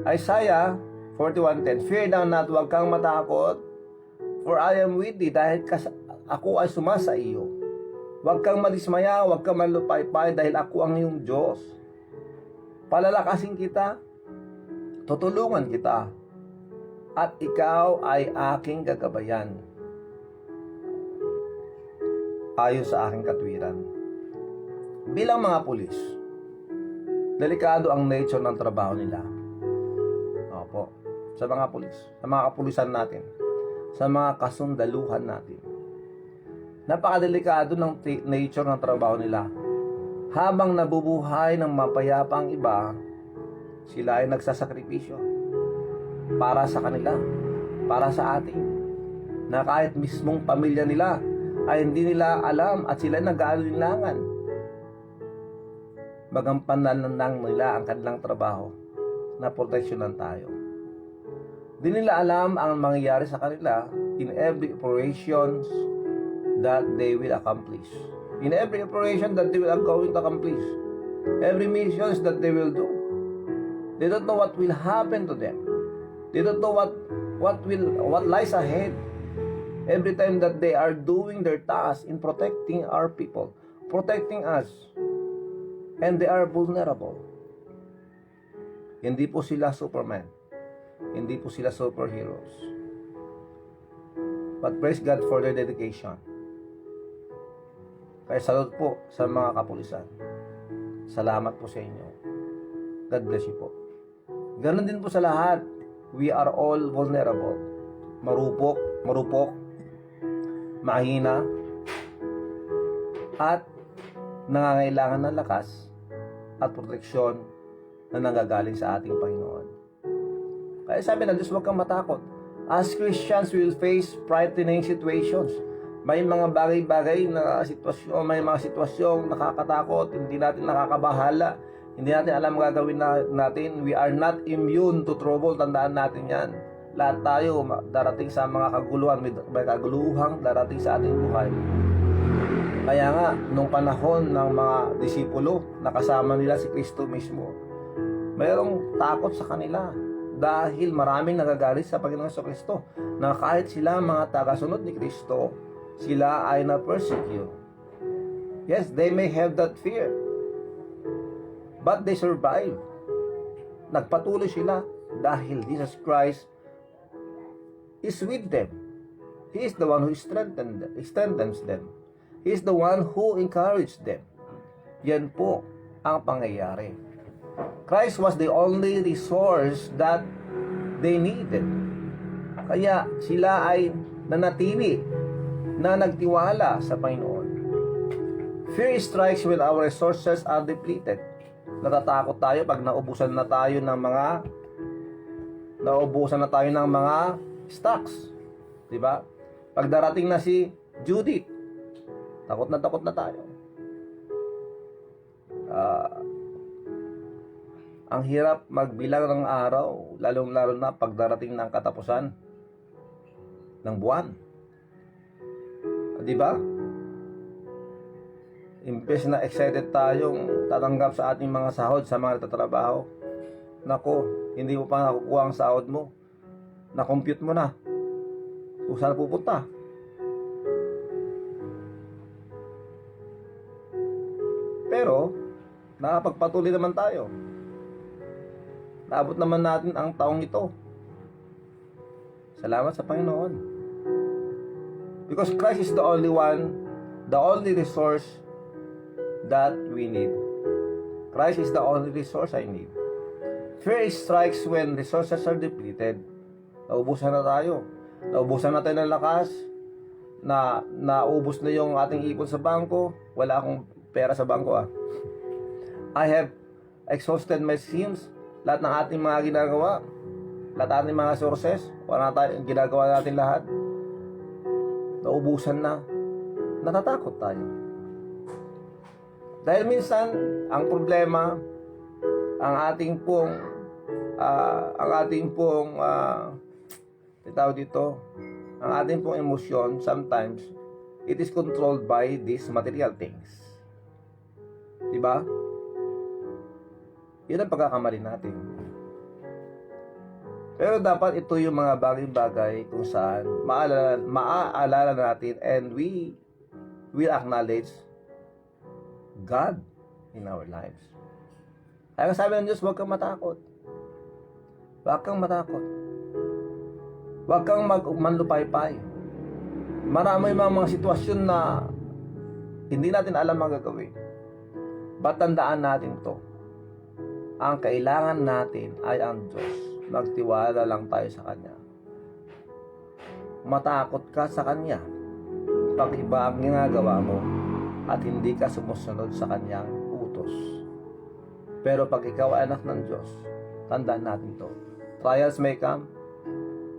Isaiah 41:10, Fear thou not, huwag kang matakot, for I am with thee, dahil ako ay sumasa iyo. Huwag kang madismaya, huwag kang malupaypay, dahil ako ang iyong Diyos. Palalakasin kita, tutulungan kita, at ikaw ay aking gagabayan, ayon sa aking katwiran. Bilang mga pulis, delikado ang nature ng trabaho nila. Opo, sa mga pulis, sa mga kapulisan natin, sa mga kasundaluhan natin. Napakadelikado ng nature ng trabaho nila. Habang nabubuhay ng mapayapa ang iba, sila ay nagsasakripisyo para sa kanila, para sa atin, na kahit mismong pamilya nila ay hindi nila alam at sila nag-aalinlangan. Magampanan lang nila ang kanilang trabaho na proteksyonan tayo. Di nila alam ang mangyayari sa kanila in every operations that they will accomplish. In every operation that they will going to accomplish. Every missions that they will do. They don't know what will happen to them. They don't know what lies ahead. Every time that they are doing their task in protecting our people, protecting us, and they are vulnerable. Hindi po sila Superman. Hindi po sila superheroes. But praise God for their dedication. Kaya salute po sa mga kapulisan. Salamat po sa inyo. God bless you po. Ganon din po sa lahat. We are all vulnerable. Marupok, mahina, at nangangailangan ng lakas at proteksyon na nanggagaling sa ating Panginoon. Kaya sabi ng Diyos, huwag kang matakot. As Christians, we will face frightening situations. May mga bagay-bagay na sitwasyon, may mga sitwasyong nakakatakot, hindi natin nakakabahala, hindi natin alam gagawin natin. We are not immune to trouble. Tandaan natin yan. Lahat tayo darating sa mga kaguluhan, may kaguluhang darating sa ating buhay. Kaya nga, nung panahon ng mga disipulo, nakasama nila si Kristo mismo, mayroong takot sa kanila dahil maraming nagagalit sa Panginoong Kristo na kahit sila mga tagasunod ni Kristo, sila ay na-persecute. Yes, they may have that fear, but they survive. Nagpatuloy sila dahil Jesus Christ is with them. He is the one who strengthens them. He is the one who encourages them. Yan po ang pangyayari. Christ was the only resource that they needed. Kaya sila ay nanatili na nagtiwala sa Panginoon. Fear strikes when our resources are depleted. Natatakot tayo pag naubusan na tayo ng mga stocks. Diba? Pag darating na si Judith, takot na tayo. Ang hirap magbilang ng araw, lalong-lalo na pag darating ng katapusan ng buwan. Diba? Imbes na excited tayong tatanggap sa ating mga sahod sa mga nagtatrabaho, nako, hindi mo pa nakukuha ang sahod mo. Na-compute mo na kung saan pupunta. Pero nakapagpatuloy naman tayo. Naabot naman natin ang taong ito. Salamat sa Panginoon. Because Christ is the only one, the only resource that we need. Christ is the only resource I need. Fear strikes when resources are depleted. Naubusan na tayo. Naubusan na tayo ng lakas. Naubos na yung ating ipon sa bangko. Wala akong pera sa bangko. I have exhausted my schemes. Lahat ng ating mga ginagawa, lahat ng ating mga sources, wala na tayo, ginagawa natin lahat. Naubusan na. Natatakot tayo. Dahil minsan, ang problema, ang ating emosyon, sometimes, it is controlled by these material things. Diba? Yun ang pagkakamali natin. Pero dapat ito yung mga bagay-bagay kung saan maaalala natin and we will acknowledge God in our lives. Kaya sabi ng Diyos, huwag kang matakot. Huwag kang matakot. Huwag kang manlupaypay. Marami mga sitwasyon na hindi natin alam ang gagawin. Ba't tandaan natin to? Ang kailangan natin ay ang Diyos. Magtiwala lang tayo sa Kanya. Matakot ka sa Kanya pag iba ang ginagawa mo at hindi ka sumusunod sa Kanyang utos. Pero pag ikaw ay anak ng Diyos, tandaan natin to. Trials may come,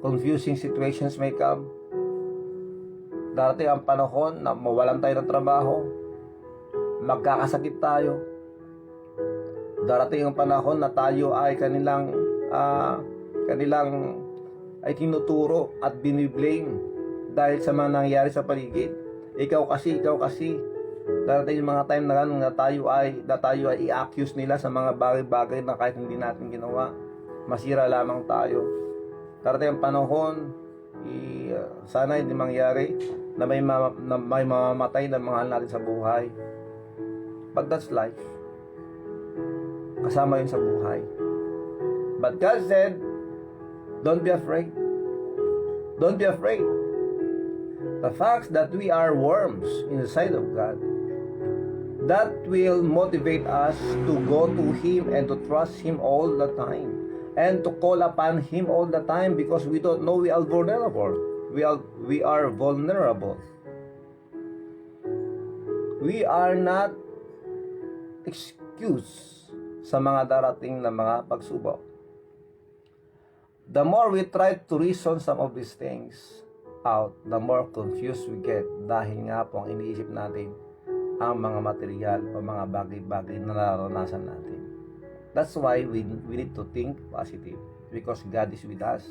confusing situations may come, darating ang panahon na mawalan tayo ng trabaho, magkakasakit tayo, darating ang panahon na tayo ay kanilang ay tinuturo at biniblame dahil sa mga nangyayari sa paligid. Ikaw kasi. Darating yung mga time na tayo ay i-accuse nila sa mga bagay-bagay na kahit hindi natin ginawa. Masira lamang tayo. Darating ang panahon, sana hindi mangyari na may mamamatay na mahal natin sa buhay. But that's life. Kasama yun sa buhay. But God said, don't be afraid. Don't be afraid. The fact that we are worms in the sight of God, that will motivate us to go to Him and to trust Him all the time. And to call upon Him all the time because we don't know we are vulnerable. We are vulnerable. We are not excuse sa mga darating na mga pagsubok. The more we try to reason some of these things out, the more confused we get dahil nga po ang iniisip natin ang mga material o mga bagay-bagay na nararanasan natin. That's why we need to think positive because God is with us.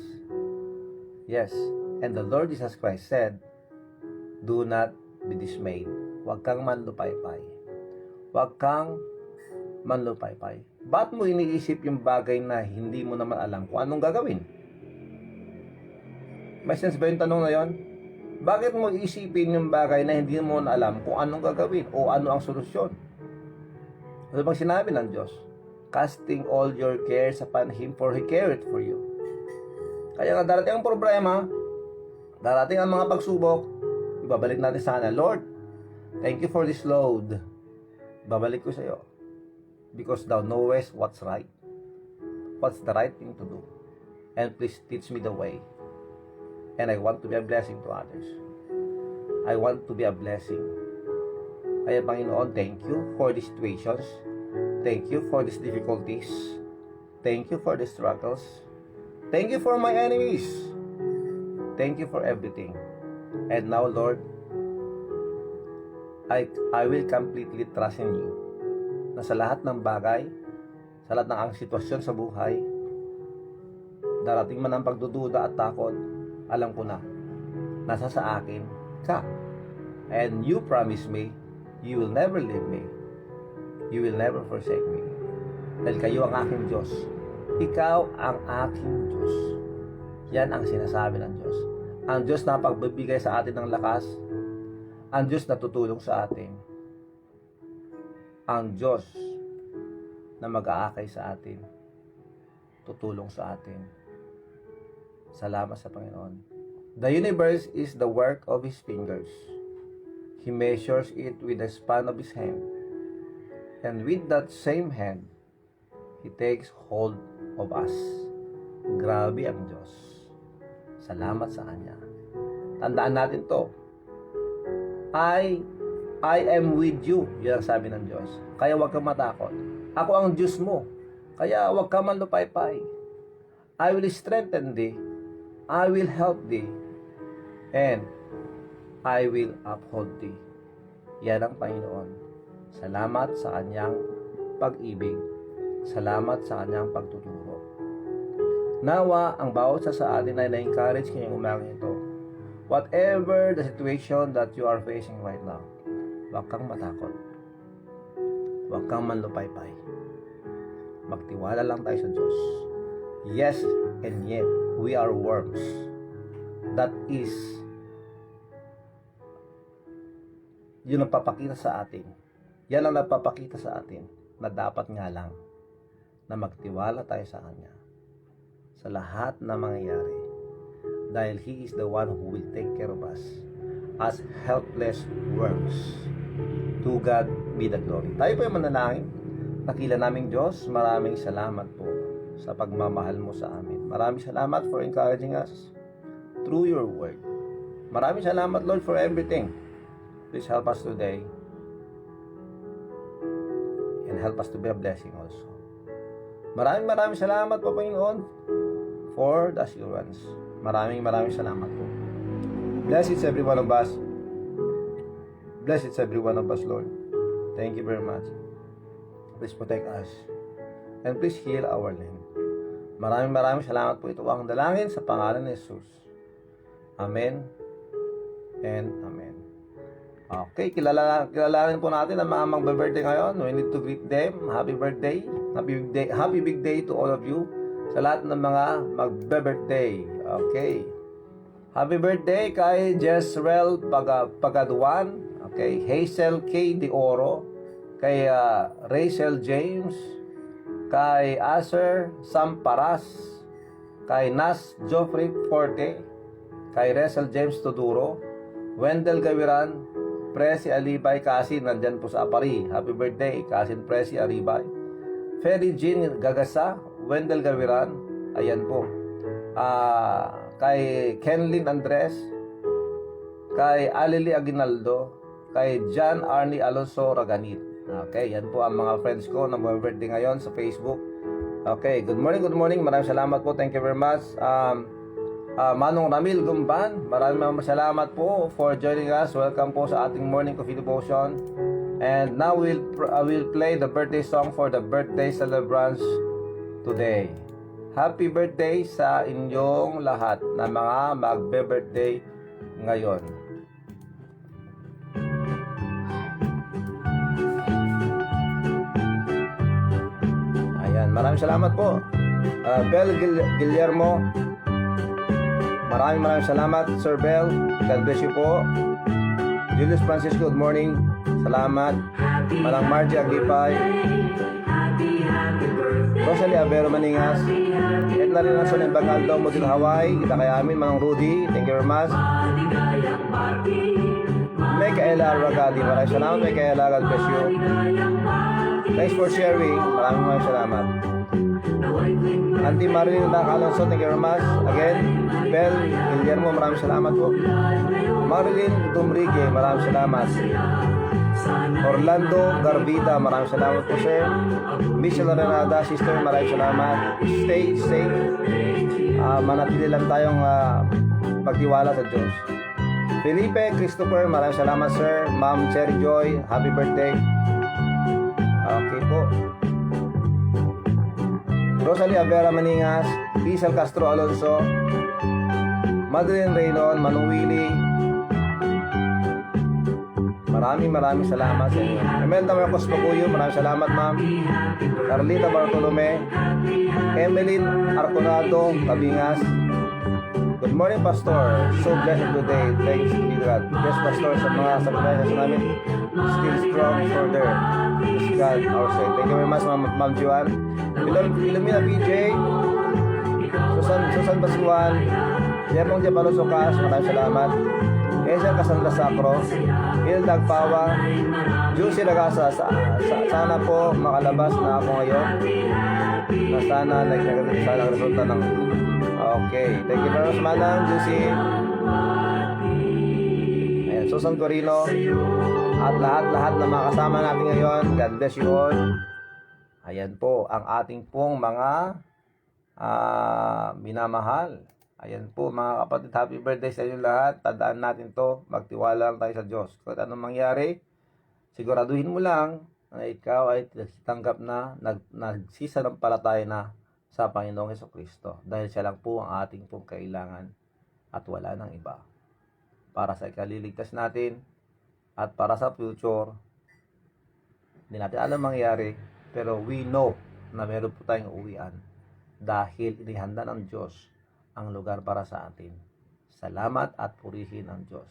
Yes, and the Lord Jesus Christ said, do not be dismayed. Huwag kang manlupaypay. Huwag kang manlupaypay. Ba't mo iniisip yung bagay na hindi mo naman alam kung anong gagawin? May sense ba yung tanong na yon? Bakit mo isipin yung bagay na hindi mo na alam kung anong gagawin o ano ang solusyon? Ano bang sinabi ng Diyos? Casting all your cares upon Him for He careth for you. Kaya nga darating ang problema, darating ang mga pagsubok, ibabalik natin sa Kanya, Lord, thank you for this load. Babalik ko sa iyo. Because thou knowest what's right. What's the right thing to do. And please teach me the way. And I want to be a blessing to others. I want to be a blessing. Kaya Panginoon, thank you for these situations. Thank you for these difficulties. Thank you for the struggles. Thank you for my enemies. Thank you for everything. And now, Lord, I will completely trust in you. Na sa lahat ng bagay, sa lahat ng ang sitwasyon sa buhay, darating man ang pagdududa at takot, alam ko na, nasa sa akin ka. And you promise me, you will never leave me. You will never forsake me. Dahil kayo ang aking Diyos. Ikaw ang aking Diyos. Yan ang sinasabi ng Diyos. Ang Diyos na pagbibigay sa atin ng lakas. Ang Diyos na tutulong sa atin. Ang Diyos na mag-aakay sa atin. Tutulong sa atin. Salamat sa Panginoon. The universe is the work of His fingers. He measures it with the span of His hand. And with that same hand, He takes hold of us. Grabe ang Diyos. Salamat sa Kanya. Tandaan natin to. I am with you. Yan ang sabi ng Diyos. Kaya huwag kang matakot. Ako ang Diyos mo. Kaya huwag ka man lupaypay. I will strengthen thee. I will help thee. And I will uphold thee. Yan ang Panginoon. Salamat sa Kanyang pag-ibig. Salamat sa Kanyang pagtuturo. Nawa, ang bawat sa atin ay na-encourage ngayong umagang ito. Whatever the situation that you are facing right now, huwag kang matakot. Huwag kang manlupaypay. Magtiwala lang tayo sa Diyos. Yes, and yet, we are worms. That is, yun ang papakita sa atin. Yan ang nagpapakita sa atin na dapat nga lang na magtiwala tayo sa Kanya sa lahat na mangyayari. Dahil He is the one who will take care of us as helpless worms. To God be the glory. Tayo po yung manalangin. Dakila naming Diyos, maraming salamat po sa pagmamahal mo sa amin. Maraming salamat for encouraging us through your word. Maraming salamat, Lord, for everything. Please help us today and help us to be a blessing also. Maraming salamat po, Panginoon, for the assurance. Maraming salamat po. Bless each every one of us. Bless each every one of us, Lord. Thank you very much. Please protect us. And please heal our land. Maraming salamat po. Ito ang dalangin sa pangalan ni Jesus. Amen and amen. Okay, kilalanin po natin ang mga mag-birthday ngayon. We need to greet them. Happy birthday. Happy big day to all of you. Sa lahat ng mga mag-birthday. Okay. Happy birthday kay Jezreel Pagaduan. Okay. Hazel K. De Oro. Kay Rachel James. Kay Aser Samparas. Kay Nas Joffrey Forte. Kay Rachel James Toduro. Wendell Gawiran. Presi Alibay Kasi, nandyan po sa Apari. Happy birthday, Kasin Presi Alibay. Ferry Jean Gagasa, Wendell Gawiran, ayan po. Kay Kenlyn Andres, kay Alili Aguinaldo, kay John Arnie Alonso Raganit. Okay, yan po ang mga friends ko na birthday ngayon sa Facebook. Okay, good morning. Maraming salamat po. Thank you very much. Manong Ramil Gumban, maraming salamat po for joining us. Welcome po sa ating morning coffee devotion. And now we'll play the birthday song for the birthday celebrants today. Happy birthday sa inyong lahat na mga magbe-birthday ngayon. Ayan, maraming salamat po. Bel Guillermo, maraming salamat, Sir Bell. God bless you po. Julius Francisco, good morning. Salamat. Malang Margie Aglipay. Rosalie Avero Maningas. Edna Rinason and Bagaldo, Model Hawaii. Kita kay amin, Manong Rudy. Thank you very much. Micaela Ragadi. Maraming salamat, Micaela. God bless you. Thanks for sharing. Maraming salamat. Auntie Marilyn Alonso, thank you very much. Again, Bel Guillermo, maraming salamat po. Marilyn Dumrigue, maraming salamat. Orlando Garbida, maraming salamat po, sir. Michelle Renada, sister, maraming salamat. Stay safe. Manatili lang tayong pagtiwala sa Diyos. Felipe Christopher, maraming salamat, sir. Ma'am Cherry Joy, happy birthday. Okay po. Rosalie Avera Maningas, Isal Castro Alonso, Madeline Reynon, Manong Willie. Maraming salamat sa inyo. Imelda Marcos Pacuyo, maraming salamat, ma'am. Carlita Bartolome, Emeline Arconado, Kabingas. Good morning, Pastor. So blessed today. Thanks be to God. Yes, Pastor, sa mga sacrifices namin, still strong further. Yes, God, our side. Thank you very much, Ma'am Juan. Ilumina PJ, Susan Basuan, Yermong Japalo Sukas, maraming salamat. Esa Casandra Sacro, Hildag Pawa, Juicy Ragasa, sana po makalabas na ako ngayon. Na sana ang resulta ng okay. Thank you very much, Manang Juicy. Ayan, Susan Corino at lahat na mga kasama natin ngayon. God bless you all. Ayan po ang ating pong mga minamahal. Ayan po mga kapatid, happy birthday sa inyo lahat. Tandaan natin to, magtiwala lang tayo sa Diyos. Kung anong mangyari, siguraduhin mo lang na ikaw ay tanggap na, nagsisanampalataya na sa Panginoong Jesucristo. Dahil siya lang po ang ating pong kailangan at wala nang iba. Para sa ikaliligtas natin at para sa future, hindi natin alam mangyari, pero we know na meron po tayong uwian. dahil inihanda ng Diyos ang lugar para sa atin. Salamat at purihin ang Diyos.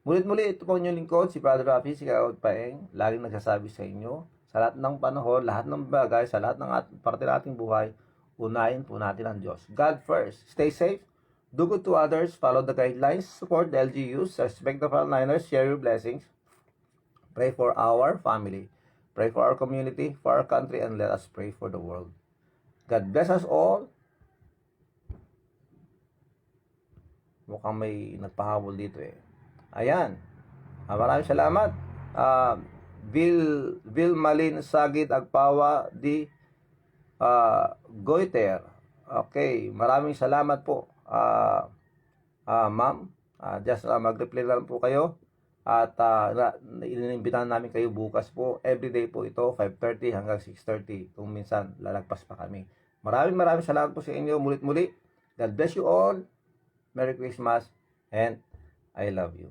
Mulit-muli, ito po ang inyong lingkod, si Brother Rafi, si Kagawad Paeng, laging nagsasabi sa inyo, sa lahat ng panahon, lahat ng bagay, sa lahat ng parte ng ating buhay, unahin po natin ang Diyos. God first. Stay safe. Do good to others. Follow the guidelines. Support the LGUs. Respect the frontliners. Share your blessings. Pray for our family. Pray for our community, for our country, and let us pray for the world. God bless us all. Mukhang may nagpahabol dito eh. Ayan. Maraming salamat. Vil Malin Sagit Agpawa di Goiter. Okay, maraming salamat po. Ma'am, just mag-reply lang po kayo. At inimbitahan namin kayo bukas po. Everyday po ito, 5:30 hanggang 6:30. Kung minsan, lalagpas pa kami. Maraming salamat po sa inyo. Mulit-muli. God bless you all. Merry Christmas and I love you.